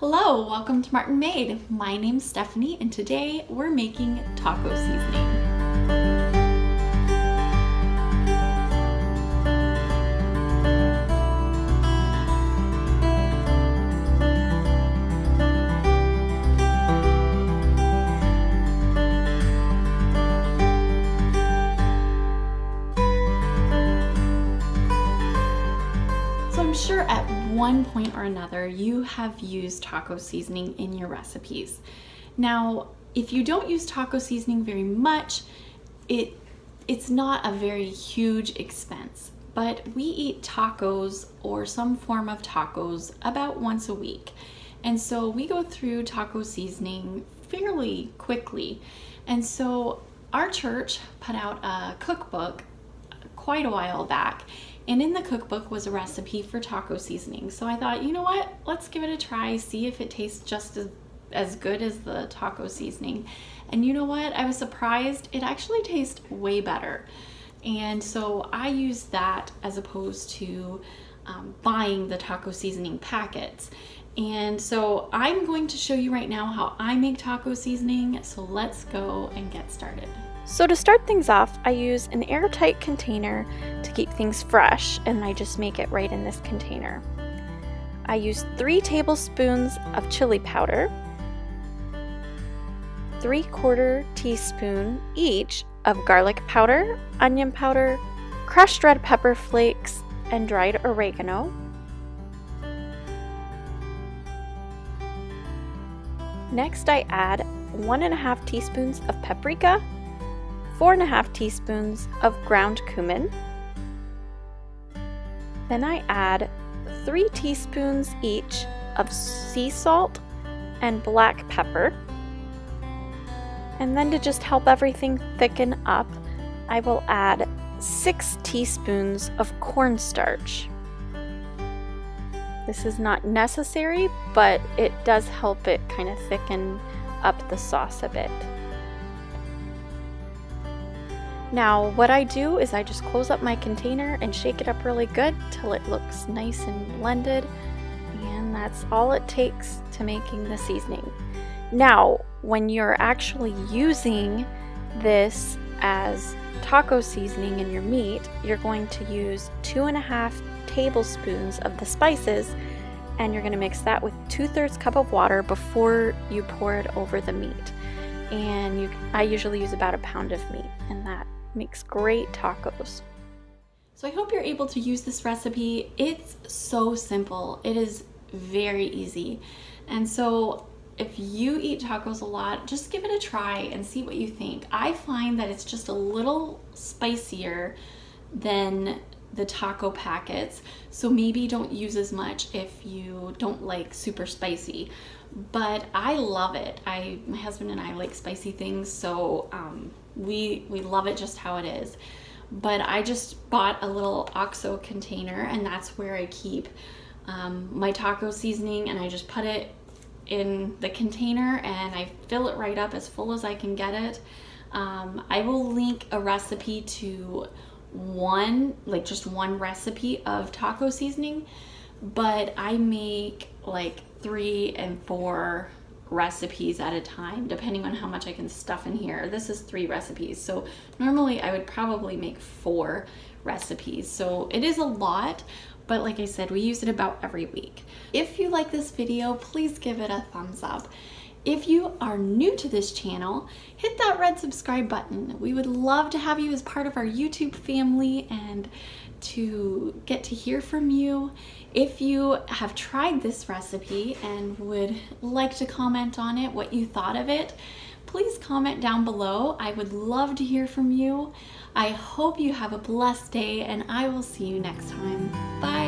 Hello, welcome to Martinmade. My name's Stephanie and today we're making taco seasoning. I'm sure at one point or another you have used taco seasoning in your recipes. Now, if you don't use taco seasoning very much, it's not a very huge expense, but we eat tacos or some form of tacos about once a week. And so we go through taco seasoning fairly quickly. And so our church put out a cookbook quite a while back. And in the cookbook was a recipe for taco seasoning. So I thought, you know what, let's give it a try, see if it tastes just as good as the taco seasoning. And you know what, I was surprised, it actually tastes way better. And so I used that as opposed to buying the taco seasoning packets. And so I'm going to show you right now how I make taco seasoning. So let's go and get started. So to start things off, I use an airtight container to keep things fresh, and I just make it right in this container. I use 3 tablespoons of chili powder, 3/4 teaspoon each of garlic powder, onion powder, crushed red pepper flakes, and dried oregano. Next, I add 1.5 teaspoons of paprika, 4.5 teaspoons of ground cumin. Then I add 3 teaspoons each of sea salt and black pepper. And then to just help everything thicken up, I will add 6 teaspoons of cornstarch. This is not necessary, but it does help it kind of thicken up the sauce a bit. Now what I do is I just close up my container and shake it up really good till it looks nice and blended, and that's all it takes to making the seasoning. Now when you're actually using this as taco seasoning in your meat, you're going to use 2.5 tablespoons of the spices, and you're going to mix that with 2/3 cup of water before you pour it over the meat. And I usually use about 1 pound of meat, and that makes great tacos. So I hope you're able to use this recipe. It's so simple. It is very easy. And so if you eat tacos a lot, just give it a try and see what you think. I find that it's just a little spicier than the taco packets, so maybe don't use as much if you don't like super spicy. But I love it. My husband and I like spicy things, so we love it just how it is. But I just bought a little OXO container, and that's where I keep my taco seasoning, and I just put it in the container and I fill it right up as full as I can get it. I will link a recipe to just one recipe of taco seasoning, but I make like 3 and 4 recipes at a time depending on how much I can stuff in here. This is 3 recipes, so normally I would probably make 4 recipes, so it is a lot, but like I said, we use it about every week. If you like this video, please give it a thumbs up. If you are new to this channel, hit that red subscribe button. We would love to have you as part of our YouTube family and to get to hear from you. If you have tried this recipe and would like to comment on it, what you thought of it, please comment down below. I would love to hear from you. I hope you have a blessed day, and I will see you next time. Bye.